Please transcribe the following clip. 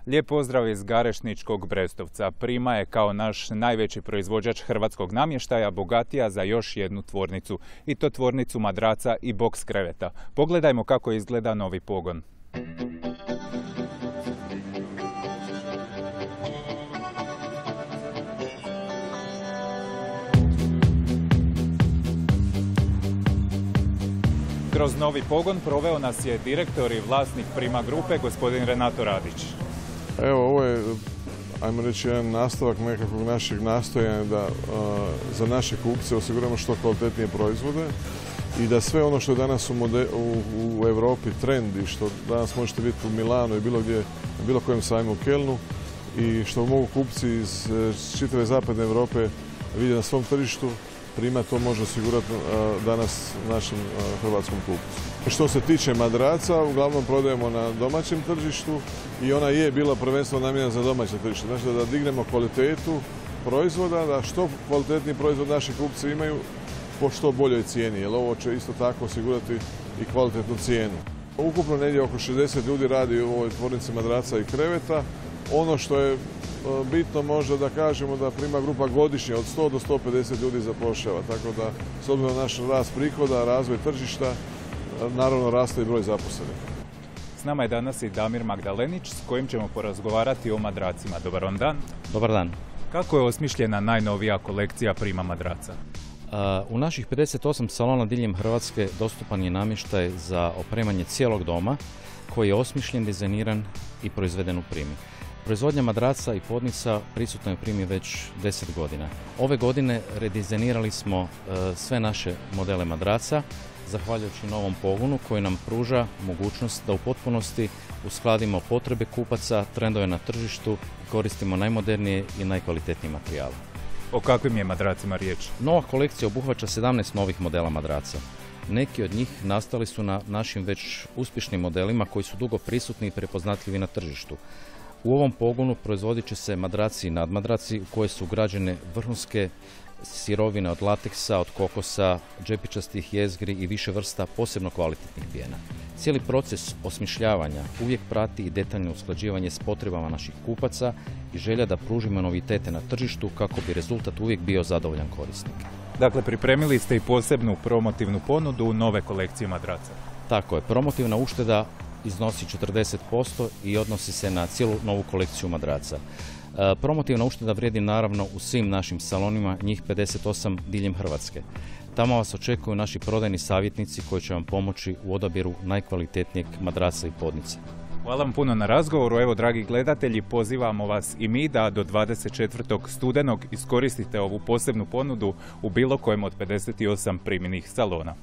Lijep pozdrav iz Garešničkog Brestovca. Prima je kao naš najveći proizvođač hrvatskog namještaja bogatija za još jednu tvornicu. I to tvornicu madraca i boks kreveta. Pogledajmo kako izgleda novi pogon. Kroz novi pogon proveo nas je direktor i vlasnik Prima grupe, gospodin Renato Radić. Evo, ovo je, ajmo reći, jedan nastavak nekakvog našeg nastojanja da za naše kupce osiguramo što kvalitetnije proizvode i da sve ono što je danas u Europi trend i što danas možete vidjeti u Milanu i bilo gdje, na bilo kojem sajmu u Kelnu i što mogu kupci iz čitave zapadne Europe vidjeti na svom tržištu, Prima to može osigurati danas našem hrvatskom kupcu. Što se tiče madraca, uglavnom prodajemo na domaćem tržištu i ona je bila prvenstveno namijenjena za domaće tržište. Znači da dignemo kvalitetu proizvoda, da što kvalitetniji proizvod naši kupci imaju po što boljoj cijeni, jer ovo će isto tako osigurati i kvalitetnu cijenu. Ukupno negdje oko 60 ljudi radi u ovoj tvornici madraca i kreveta. Ono što je bitno možda da kažemo da Prima grupa godišnje od 100 do 150 ljudi zapošljava, tako da s obzirom na naš rast prihoda, razvoj tržišta, naravno raste i broj zaposlenih. S nama je danas i Damir Magdalenić s kojim ćemo porazgovarati o madracima. Dobar vam dan. Dobar dan. Kako je osmišljena najnovija kolekcija Prima madraca? U naših 58 salona diljem Hrvatske dostupan je namještaj za opremanje cijelog doma koji je osmišljen, dizajniran i proizveden u Primi. Proizvodnja madraca i podnica prisutna je u Primi već 10 godina. Ove godine redizajnirali smo sve naše modele madraca, zahvaljujući novom pogonu koji nam pruža mogućnost da u potpunosti uskladimo potrebe kupaca, trendove na tržištu i koristimo najmodernije i najkvalitetnije materijale. O kakvim je madracima riječ? Nova kolekcija obuhvaća 17 novih modela madraca. Neki od njih nastali su na našim već uspješnim modelima koji su dugo prisutni i prepoznatljivi na tržištu. U ovom pogonu proizvodit će se madraci i nadmadraci u koje su ugrađene vrhunske sirovine od lateksa, od kokosa, džepičastih jezgri i više vrsta posebno kvalitetnih pjena. Cijeli proces osmišljavanja uvijek prati i detaljno usklađivanje s potrebama naših kupaca i želja da pružimo novitete na tržištu kako bi rezultat uvijek bio zadovoljan korisnik. Dakle, pripremili ste i posebnu promotivnu ponudu nove kolekcije madraca. Tako je, promotivna ušteda iznosi 40% i odnosi se na cijelu novu kolekciju madraca. Promotivna ušteda vrijedi naravno u svim našim salonima, njih 58 diljem Hrvatske. Tamo vas očekuju naši prodajni savjetnici koji će vam pomoći u odabiru najkvalitetnijeg madraca i podnice. Hvala vam puno na razgovoru. Evo, dragi gledatelji, pozivamo vas i mi da do 24. studenog iskoristite ovu posebnu ponudu u bilo kojem od 58 Priminih salona.